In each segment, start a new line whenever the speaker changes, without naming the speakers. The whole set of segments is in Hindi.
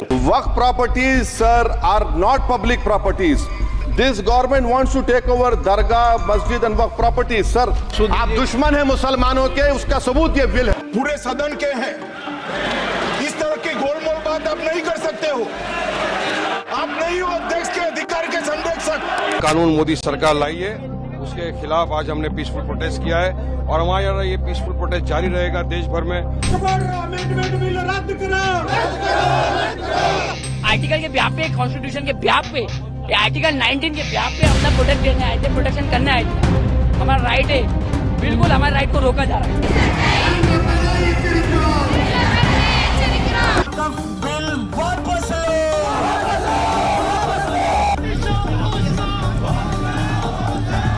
Waqf properties, sir, are not public properties. This government wants to take over दरगाह, मस्जिद and वक्फ properties, sir. आप दुश्मन हैं मुसलमानों के, उसका सबूत ये बिल है।
पूरे सदन के हैं, इस तरह की गोलमोल बात आप नहीं कर सकते हो। आप नहीं हो अध्यक्ष के अधिकार के संरक्षक।
कानून मोदी सरकार लाई है, उसके खिलाफ आज हमने पीसफुल प्रोटेस्ट किया है और हमारा ये पीसफुल प्रोटेस्ट जारी रहेगा देश भर में।
आर्टिकल के ब्याह पे, कॉन्स्टिट्यूशन के ब्याह पे, आर्टिकल 19 के ब्याह पे हम प्रोटेक्ट करने आए थे, प्रोटेक्शन करने आए थे। हमारा राइट है, बिल्कुल हमारे राइट को रोका जा रहा है।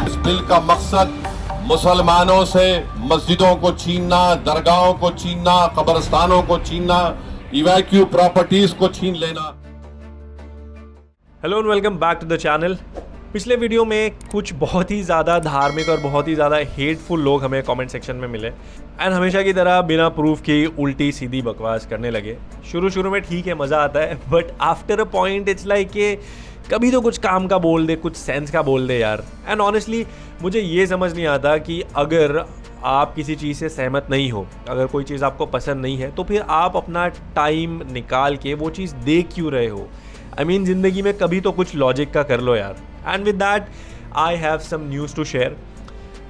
इस बिल का मकसद मुसलमानों से मस्जिदों को छीनना, दरगाहों को छीनना, कब्रिस्तानों को छीनना, इवैक्यू प्रॉपर्टीज को छीन लेना।
Hello and welcome back to the channel. पिछले वीडियो में कुछ बहुत ही ज़्यादा धार्मिक और बहुत ही ज़्यादा हेटफुल लोग हमें कमेंट सेक्शन में मिले एंड हमेशा की तरह बिना प्रूफ की उल्टी सीधी बकवास करने लगे। शुरू में ठीक है, मज़ा आता है, but after a point it's like कि कभी तो कुछ काम का बोल दे, कुछ सेंस का बोल दे यार। एंड ऑनेस्टली मुझे ये समझ नहीं आता कि अगर आप किसी चीज़ से सहमत नहीं हो, अगर कोई चीज़ आपको पसंद नहीं है, तो फिर आप अपना टाइम निकाल के वो चीज़ देख क्यों रहे हो। आई मीन ज़िंदगी में कभी तो कुछ लॉजिक का कर लो यार। And with that I have some news to share.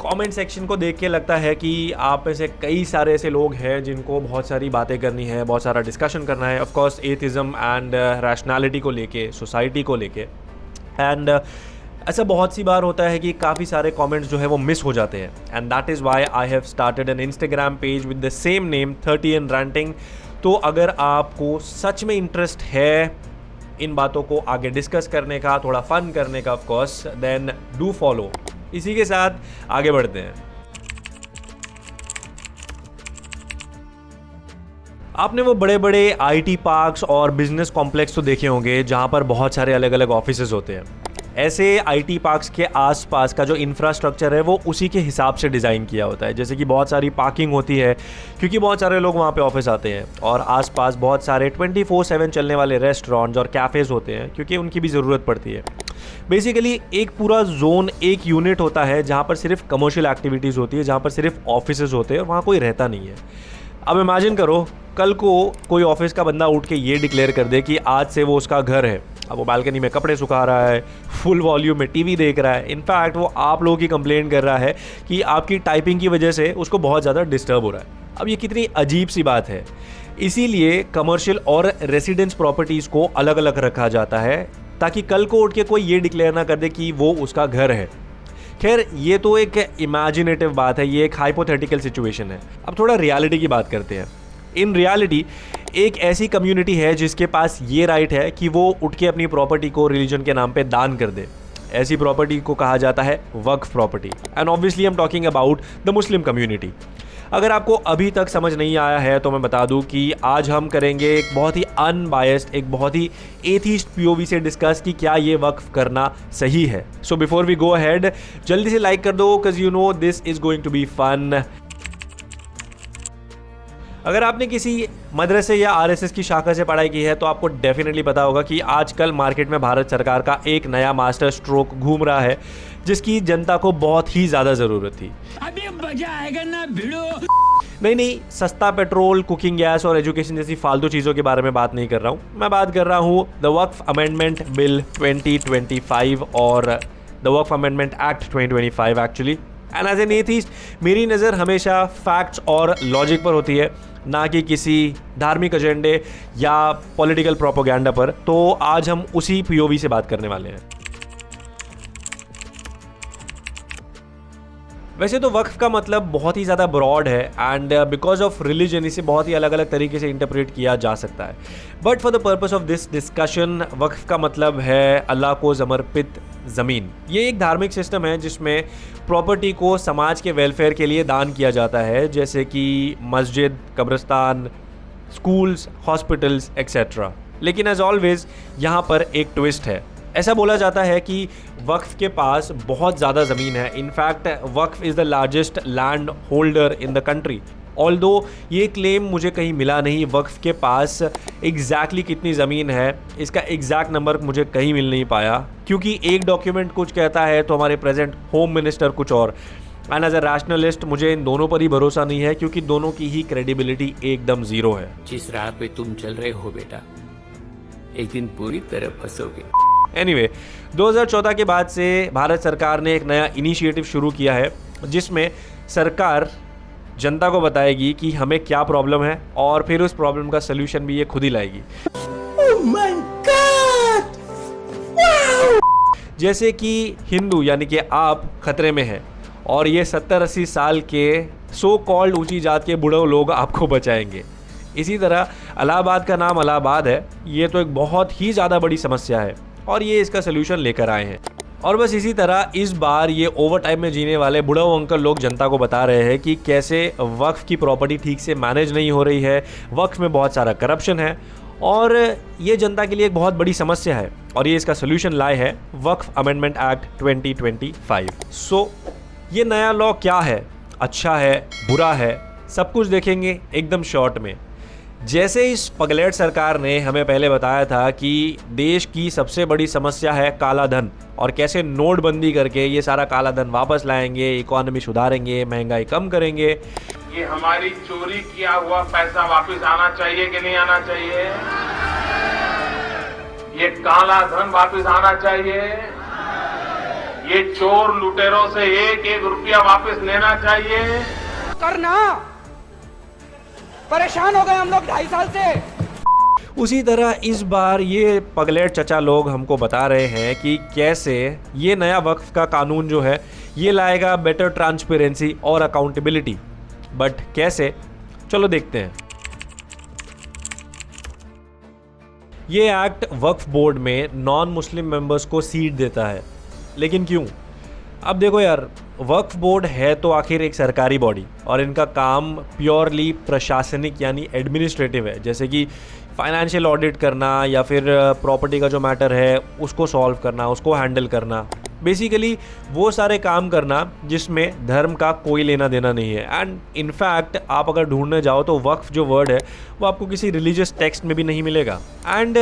Comment section को देख के लगता है कि आप में से कई सारे ऐसे लोग हैं जिनको बहुत सारी बातें करनी है, बहुत सारा डिस्कशन करना है, of course atheism and rationality को लेके, सोसाइटी को लेके। एंड ऐसा बहुत सी बार होता है कि काफ़ी सारे कमेंट्स जो है वो मिस हो जाते हैं and that is why I have started an Instagram page with the same name 30 and ranting। तो अगर आपको सच में इंटरेस्ट है इन बातों को आगे डिस्कस करने का, थोड़ा फन करने का, of course, then do follow. इसी के साथ आगे बढ़ते हैं। आपने वो बड़े बड़े आईटी पार्क्स और बिजनेस कॉम्प्लेक्स तो देखे होंगे जहां पर बहुत सारे अलग अलग ऑफिसेज होते हैं। ऐसे आईटी पार्क्स के आसपास का जो इंफ्रास्ट्रक्चर है वो उसी के हिसाब से डिज़ाइन किया होता है। जैसे कि बहुत सारी पार्किंग होती है क्योंकि बहुत सारे लोग वहाँ पे ऑफिस आते हैं, और आसपास बहुत सारे 24/7 चलने वाले रेस्टोरेंट्स और कैफ़ेज़ होते हैं क्योंकि उनकी भी ज़रूरत पड़ती है। बेसिकली एक पूरा जोन, एक यूनिट होता है जहाँ पर सिर्फ कमर्शियल एक्टिविटीज़ होती है, जहाँ पर सिर्फ ऑफिसेज होते हैं और वहाँ कोई रहता नहीं है। अब इमेजिन करो कल को कोई ऑफिस का बंदा उठ के ये डिक्लेयर कर दे कि आज से वो उसका घर है। अब वो बालकनी में कपड़े सुखा रहा है, फुल वॉल्यूम में टीवी देख रहा है, इनफैक्ट वो आप लोगों की कंप्लेन कर रहा है कि आपकी टाइपिंग की वजह से उसको बहुत ज़्यादा डिस्टर्ब हो रहा है। अब ये कितनी अजीब सी बात है। इसीलिए कमर्शियल और रेसिडेंस प्रॉपर्टीज़ को अलग अलग रखा जाता है ताकि कल को उठ के कोई ये डिक्लेयर ना कर दे कि वो उसका घर है। खैर, ये तो एक इमेजिनेटिव बात है, ये एक हाइपोथेटिकल सिचुएशन है। अब थोड़ा रियलिटी की बात करते हैं। इन रियलिटी एक ऐसी कम्युनिटी है जिसके पास ये राइट है कि वो उठ के अपनी प्रॉपर्टी को रिलीजन के नाम पे दान कर दे। ऐसी प्रॉपर्टी को कहा जाता है वक्फ property and obviously I am talking about the Muslim community. अगर आपको अभी तक समझ नहीं आया है तो मैं बता दूं कि आज हम करेंगे एक बहुत ही अनबायस्ड, एक बहुत ही एथिस्ट पीओवी से डिस्कस कि क्या ये वक्फ करना सही है। So before we go ahead, जल्दी से लाइक कर दो because you know this is going to be fun. अगर आपने किसी मदरसे या आरएसएस की शाखा से पढ़ाई की है तो आपको डेफिनेटली पता होगा कि आजकल मार्केट में भारत सरकार का एक नया मास्टर स्ट्रोक घूम रहा है जिसकी जनता को बहुत ही ज़्यादा ज़रूरत थी।
अभी मजा आएगा ना भिड़ो।
नहीं, सस्ता पेट्रोल, कुकिंग गैस और एजुकेशन जैसी फालतू चीज़ों के बारे में बात नहीं कर रहा हूँ। मैं बात कर रहा हूँ द वक्फ अमेंडमेंट बिल 2025 और the Waqf amendment act 2025 actually. And as an atheist मेरी नज़र हमेशा फैक्ट्स और लॉजिक पर होती है, ना कि किसी धार्मिक एजेंडे या पॉलिटिकल प्रोपोगेंडा पर। तो आज हम उसी पीओवी से बात करने वाले हैं। वैसे तो वक्फ का मतलब बहुत ही ज़्यादा ब्रॉड है एंड बिकॉज ऑफ रिलीजन इसे बहुत ही अलग अलग तरीके से इंटरप्रेट किया जा सकता है। But for the purpose of this discussion वक्फ का मतलब है अल्लाह को समर्पित ज़मीन। ये एक धार्मिक सिस्टम है जिसमें प्रॉपर्टी को समाज के वेलफेयर के लिए दान किया जाता है, जैसे कि मस्जिद, कब्रिस्तान, स्कूल्स, हॉस्पिटल्स एक्सेट्रा। लेकिन एज ऑलवेज यहाँ पर एक ट्विस्ट है। ऐसा बोला जाता है कि वक्फ के पास बहुत ज़्यादा ज़मीन है। In fact Waqf is the largest land holder in the country although ये क्लेम मुझे कहीं मिला नहीं, वक्फ के पास एग्जैक्टली कितनी ज़मीन है इसका एग्जैक्ट नंबर मुझे कहीं मिल नहीं पाया, क्योंकि एक डॉक्यूमेंट कुछ कहता है तो हमारे प्रेजेंट होम मिनिस्टर कुछ और। एंड एज अ रैशनलिस्ट मुझे इन दोनों पर ही भरोसा नहीं है, क्योंकि दोनों की ही क्रेडिबिलिटी एकदम ज़ीरो है।
जिस राह पे तुम चल रहे हो बेटा, एक दिन पूरी तरह फंसोगे।
एनीवे 2014 के बाद से भारत सरकार ने एक नया इनिशिएटिव शुरू किया है, जिसमें सरकार जनता को बताएगी कि हमें क्या प्रॉब्लम है और फिर उस प्रॉब्लम का सलूशन भी ये खुद ही लाएगी। जैसे कि हिंदू यानी कि आप खतरे में हैं और ये 70-80 साल के सो कॉल्ड ऊंची जात के बूढ़े लोग आपको बचाएंगे। इसी तरह इलाहाबाद का नाम इलाहाबाद है, ये तो एक बहुत ही ज़्यादा बड़ी समस्या है और ये इसका सलूशन लेकर आए हैं। और बस इसी तरह इस बार ये ओवर टाइम में जीने वाले बुढ़ाऊ अंकल लोग जनता को बता रहे हैं कि कैसे वक्फ की प्रॉपर्टी ठीक से मैनेज नहीं हो रही है, वक्फ में बहुत सारा करप्शन है और ये जनता के लिए एक बहुत बड़ी समस्या है और ये इसका सलूशन लाए है वक्फ अमेंडमेंट एक्ट 2025। सो ये नया लॉ क्या है, अच्छा है, बुरा है, सब कुछ देखेंगे एकदम शॉर्ट में। जैसे इस पगलेट सरकार ने हमें पहले बताया था कि देश की सबसे बड़ी समस्या है काला धन और कैसे नोटबंदी करके ये सारा काला धन वापस लाएंगे, इकोनॉमी सुधारेंगे, महंगाई कम करेंगे।
ये हमारी चोरी किया हुआ पैसा वापस आना चाहिए कि नहीं आना चाहिए? ये काला धन वापस आना चाहिए? ये चोर लुटेरों से एक एक रुपया वापस लेना चाहिए?
करना परेशान हो गए हम लोग 2.5 साल से।
उसी तरह इस बार ये पगलेट चचा लोग हमको बता रहे हैं कि कैसे ये नया वक्फ का कानून जो है ये लाएगा बेटर ट्रांसपेरेंसी और अकाउंटेबिलिटी। बट कैसे, चलो देखते हैं। ये एक्ट वक्फ बोर्ड में नॉन मुस्लिम मेंबर्स को सीट देता है, लेकिन क्यों? अब देखो यार, वक्फ बोर्ड है तो आखिर एक सरकारी बॉडी और इनका काम प्योरली प्रशासनिक यानी एडमिनिस्ट्रेटिव है, जैसे कि फाइनेंशियल ऑडिट करना या फिर प्रॉपर्टी का जो मैटर है उसको सॉल्व करना, उसको हैंडल करना, बेसिकली वो सारे काम करना जिसमें धर्म का कोई लेना देना नहीं है। एंड इनफैक्ट आप अगर ढूंढने जाओ तो वक्फ जो वर्ड है वो आपको किसी रिलीजियस टेक्स्ट में भी नहीं मिलेगा। एंड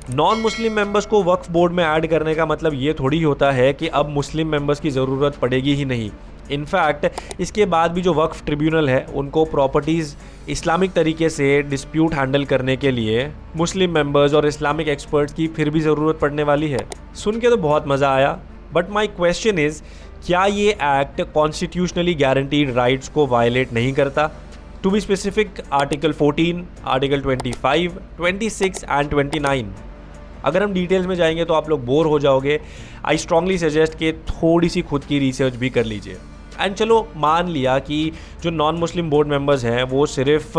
नॉन मुस्लिम मेंबर्स को वक्फ बोर्ड में ऐड करने का मतलब ये थोड़ी होता है कि अब मुस्लिम मेंबर्स की ज़रूरत पड़ेगी ही नहीं। इनफैक्ट इसके बाद भी जो वक्फ ट्रिब्यूनल है उनको प्रॉपर्टीज़ इस्लामिक तरीके से डिस्प्यूट हैंडल करने के लिए मुस्लिम मेंबर्स और इस्लामिक एक्सपर्ट्स की फिर भी ज़रूरत पड़ने वाली है। सुन के तो बहुत मज़ा आया, बट माई क्वेश्चन इज़, क्या ये एक्ट कॉन्स्टिट्यूशनली गारंटीड राइट्स को वायलेट नहीं करता? To be specific, article 14, article 25, 26 and 29। अगर हम डिटेल्स में जाएंगे तो आप लोग बोर हो जाओगे। आई स्ट्रांगली सजेस्ट कि थोड़ी सी खुद की रिसर्च भी कर लीजिए। एंड चलो मान लिया कि जो नॉन मुस्लिम बोर्ड मेंबर्स हैं वो सिर्फ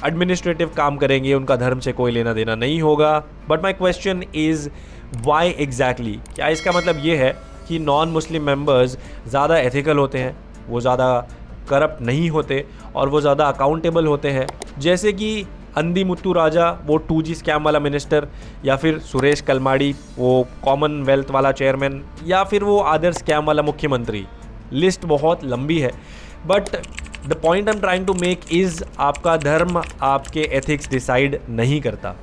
एडमिनिस्ट्रेटिव काम करेंगे, उनका धर्म से कोई लेना देना नहीं होगा। But my question is why exactly? क्या इसका मतलब ये है कि नॉन मुस्लिम मेंबर्स ज़्यादा एथिकल होते हैं, वो ज़्यादा करप्ट नहीं होते और वो ज़्यादा अकाउंटेबल होते हैं, जैसे कि अंधी मुत्तू राजा वो 2G स्कैम वाला मिनिस्टर, या फिर सुरेश कलमाड़ी वो कॉमनवेल्थ वाला चेयरमैन, या फिर वो आदर्श स्कैम वाला मुख्यमंत्री? लिस्ट बहुत लंबी है, but the point I am trying to make is आपका धर्म आपके एथिक्स डिसाइड नहीं करता।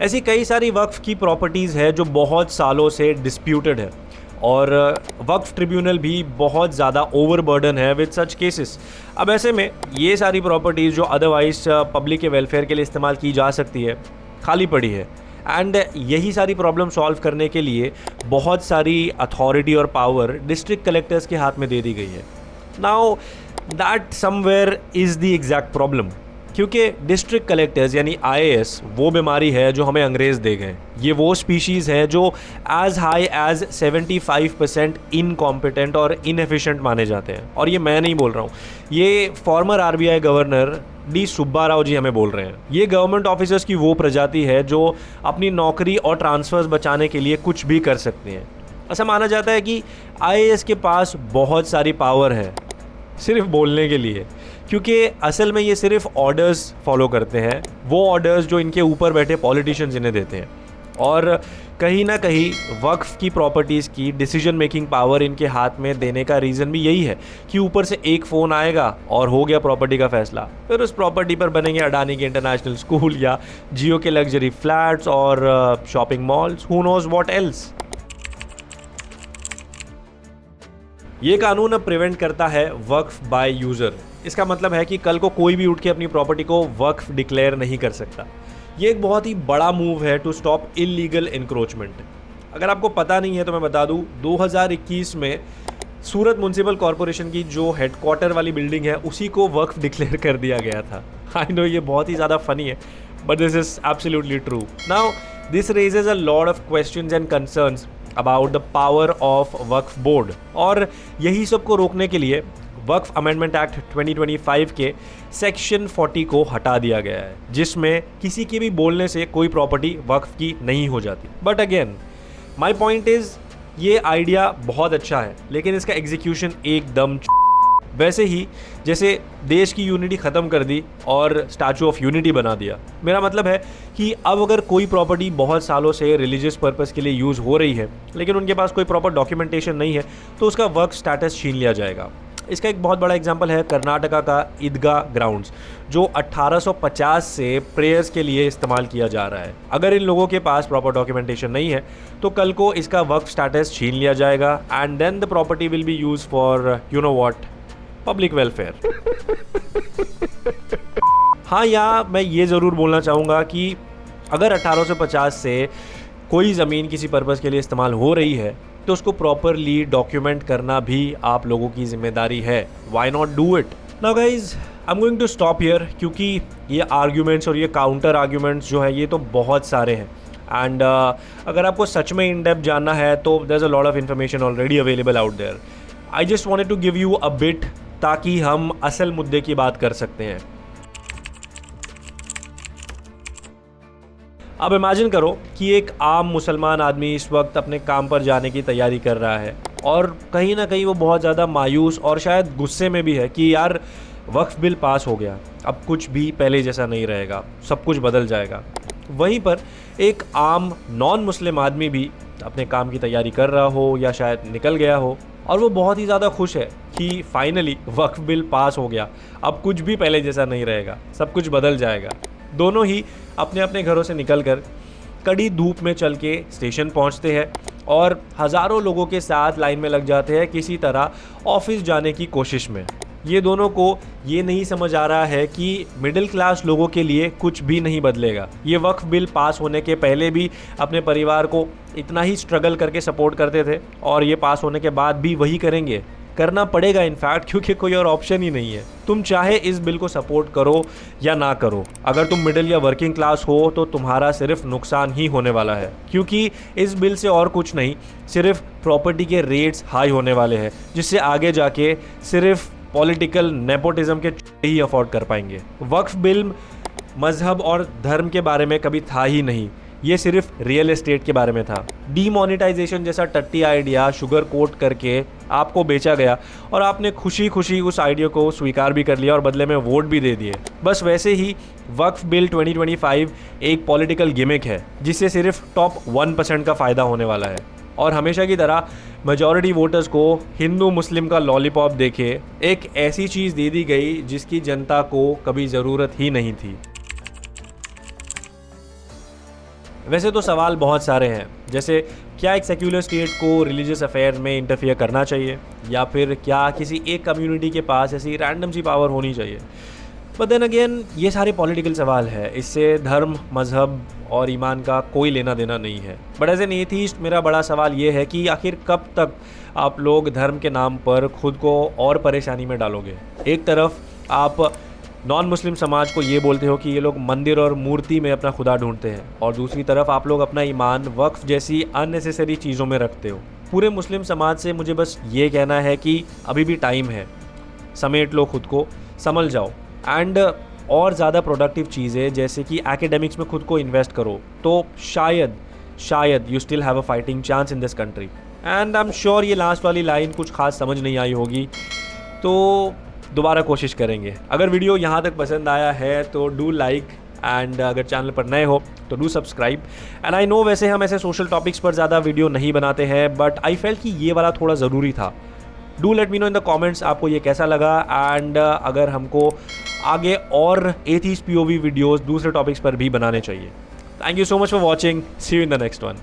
ऐसी कई सारी वक्फ की प्रॉपर्टीज़ है जो बहुत सालों से डिस्प्यूटेड है और वक्फ ट्रिब्यूनल भी बहुत ज़्यादा ओवरबर्डन है विद सच केसेस। अब ऐसे में ये सारी प्रॉपर्टीज़ जो अदरवाइज पब्लिक के वेलफेयर के लिए इस्तेमाल की जा सकती है खाली पड़ी है। एंड यही सारी प्रॉब्लम सॉल्व करने के लिए बहुत सारी अथॉरिटी और पावर डिस्ट्रिक्ट कलेक्टर्स के हाथ में दे दी गई है। Now that somewhere is the exact problem, क्योंकि डिस्ट्रिक्ट कलेक्टर्स यानी IAS वो बीमारी है जो हमें अंग्रेज़ दे गए। ये वो स्पीशीज़ है जो एज हाई एज 75% इनकॉम्पिटेंट और इनएफिशिएंट माने जाते हैं। और ये मैं नहीं बोल रहा हूँ, ये former RBI governor D Subba Rao ji हमें बोल रहे हैं। ये गवर्नमेंट ऑफिसर्स की वो प्रजाति है जो अपनी नौकरी और ट्रांसफर्स बचाने के लिए कुछ भी कर सकते हैं। ऐसा माना जाता है कि IAS के पास बहुत सारी पावर है सिर्फ बोलने के लिए, क्योंकि असल में ये सिर्फ ऑर्डर्स फॉलो करते हैं, वो ऑर्डर्स जो इनके ऊपर बैठे पॉलिटिशियंस इन्हें देते हैं। और कहीं ना कहीं वक्फ की प्रॉपर्टीज़ की डिसीजन मेकिंग पावर इनके हाथ में देने का रीज़न भी यही है कि ऊपर से एक फ़ोन आएगा और हो गया प्रॉपर्टी का फैसला। फिर उस प्रॉपर्टी पर बनेंगे अडानी के इंटरनेशनल स्कूल या जियो के लग्जरी फ्लैट्स और shopping malls, who knows what else. ये कानून अब प्रिवेंट करता है वक्फ बाय यूज़र। इसका मतलब है कि कल को कोई भी उठ के अपनी प्रॉपर्टी को वक्फ डिक्लेयर नहीं कर सकता। ये एक बहुत ही बड़ा मूव है टू स्टॉप इलीगल इंक्रोचमेंट। अगर आपको पता नहीं है तो मैं बता दूं, 2021 में सूरत म्युनिसिपल कॉरपोरेशन की जो हेडक्वार्टर वाली बिल्डिंग है उसी को वक्फ डिक्लेयर कर दिया गया था। आई नो ये बहुत ही ज़्यादा फनी है, but this is absolutely true. Now this raises a lot of questions and concerns about the power of Waqf board, और यही सब को रोकने के लिए वक्फ अमेंडमेंट एक्ट 2025 के सेक्शन 40 को हटा दिया गया है, जिसमें किसी के भी बोलने से कोई प्रॉपर्टी वक्फ की नहीं हो जाती। But again my point is, ये आइडिया बहुत अच्छा है लेकिन इसका एग्जीक्यूशन एकदम वैसे ही जैसे देश की यूनिटी ख़त्म कर दी और स्टैचू ऑफ यूनिटी बना दिया। मेरा मतलब है कि अब अगर कोई प्रॉपर्टी बहुत सालों से रिलीजियस पर्पस के लिए यूज़ हो रही है लेकिन उनके पास कोई प्रॉपर डॉक्यूमेंटेशन नहीं है तो उसका वक्फ स्टेटस छीन लिया जाएगा। इसका एक बहुत बड़ा एग्जांपल है कर्नाटका का ईदगाह ग्राउंड्स, जो 1850 से प्रेयर्स के लिए इस्तेमाल किया जा रहा है। अगर इन लोगों के पास प्रॉपर डॉक्यूमेंटेशन नहीं है तो कल को इसका वक्फ स्टेटस छीन लिया जाएगा and then the property will be use for you know what, public welfare. हाँ, या मैं ये ज़रूर बोलना चाहूँगा कि अगर 1850 से कोई ज़मीन किसी पर्पज़ के लिए इस्तेमाल हो रही है तो उसको प्रॉपरली डॉक्यूमेंट करना भी आप लोगों की जिम्मेदारी है। Why not do it? Now guys, I am going to stop here क्योंकि ये आर्ग्यूमेंट्स और ये काउंटर आर्ग्यूमेंट्स जो है ये तो बहुत सारे हैं एंड अगर आपको सच में इन डेप्थ जानना है तो there is a lot of information already available out there. I just wanted to give you a bit ताकि हम असल मुद्दे की बात कर सकते हैं। अब इमेजिन करो कि एक आम मुसलमान आदमी इस वक्त अपने काम पर जाने की तैयारी कर रहा है और कहीं ना कहीं वो बहुत ज़्यादा मायूस और शायद गुस्से में भी है कि यार वक्फ बिल पास हो गया, अब कुछ भी पहले जैसा नहीं रहेगा, सब कुछ बदल जाएगा। वहीं पर एक आम नॉन मुस्लिम आदमी भी अपने काम की तैयारी कर रहा हो या शायद निकल गया हो और वो बहुत ही ज़्यादा खुश है कि फाइनली वक्फ बिल पास हो गया, अब कुछ भी पहले जैसा नहीं रहेगा, सब कुछ बदल जाएगा। दोनों ही अपने अपने घरों से निकलकर कड़ी धूप में चल के स्टेशन पहुंचते हैं और हज़ारों लोगों के साथ लाइन में लग जाते हैं किसी तरह ऑफिस जाने की कोशिश में। ये दोनों को ये नहीं समझ आ रहा है कि मिडिल क्लास लोगों के लिए कुछ भी नहीं बदलेगा। ये वक्फ बिल पास होने के पहले भी अपने परिवार को इतना ही स्ट्रगल करके सपोर्ट करते थे और ये पास होने के बाद भी वही करेंगे, करना पड़ेगा इनफैक्ट, क्योंकि कोई और ऑप्शन ही नहीं है। तुम चाहे इस बिल को सपोर्ट करो या ना करो, अगर तुम मिडिल या वर्किंग क्लास हो तो तुम्हारा सिर्फ नुकसान ही होने वाला है, क्योंकि इस बिल से और कुछ नहीं, सिर्फ प्रॉपर्टी के रेट्स हाई होने वाले हैं जिससे आगे जाके सिर्फ पॉलिटिकल नेपोटिज्म के ही अफोर्ड कर पाएंगे। वक्फ बिल मजहब और धर्म के बारे में कभी था ही नहीं, ये सिर्फ रियल एस्टेट के बारे में था। डीमोनेटाइजेशन जैसा टट्टी आइडिया शुगर कोट करके आपको बेचा गया और आपने खुशी खुशी उस आइडिया को स्वीकार भी कर लिया और बदले में वोट भी दे दिए। बस वैसे ही वक्फ बिल 2025 एक पॉलिटिकल गिमिक है जिससे सिर्फ टॉप 1% का फ़ायदा होने वाला है और हमेशा की तरह मेजॉरिटी वोटर्स को हिंदू मुस्लिम का लॉलीपॉप देके एक ऐसी चीज़ दे दी गई जिसकी जनता को कभी ज़रूरत ही नहीं थी। वैसे तो सवाल बहुत सारे हैं, जैसे क्या एक सेक्युलर स्टेट को रिलीजियस अफेयर में इंटरफियर करना चाहिए या फिर क्या किसी एक कम्युनिटी के पास ऐसी रैंडम सी पावर होनी चाहिए। बट देन अगेन ये सारे पॉलिटिकल सवाल है, इससे धर्म, मजहब और ईमान का कोई लेना देना नहीं है। बट एज एन एथीस्ट मेरा बड़ा सवाल ये है कि आखिर कब तक आप लोग धर्म के नाम पर खुद को और परेशानी में डालोगे। एक तरफ आप नॉन मुस्लिम समाज को ये बोलते हो कि ये लोग मंदिर और मूर्ति में अपना खुदा ढूंढते हैं और दूसरी तरफ आप लोग अपना ईमान वक्फ जैसी अननेसेसरी चीज़ों में रखते हो। पूरे मुस्लिम समाज से मुझे बस ये कहना है कि अभी भी टाइम है, समेट लो खुद को, संभल जाओ एंड और ज़्यादा प्रोडक्टिव चीज़ें जैसे कि एकेडमिक्स में खुद को इन्वेस्ट करो तो शायद you still have a fighting chance in this country. And I am sure ये लास्ट वाली लाइन कुछ खास समझ नहीं आई होगी तो दोबारा कोशिश करेंगे। अगर वीडियो यहाँ तक पसंद आया है तो डू लाइक एंड अगर चैनल पर नए हो तो do subscribe. And I know वैसे हम ऐसे सोशल टॉपिक्स पर ज़्यादा वीडियो नहीं बनाते हैं, बट आई फेल्ट कि ये वाला थोड़ा ज़रूरी था। Do let me know in the comments आपको ये कैसा लगा, एंड अगर हमको आगे और एथीस्ट POV वीडियोस दूसरे टॉपिक्स पर भी बनाने चाहिए। Thank you so much for watching, see you in the next one.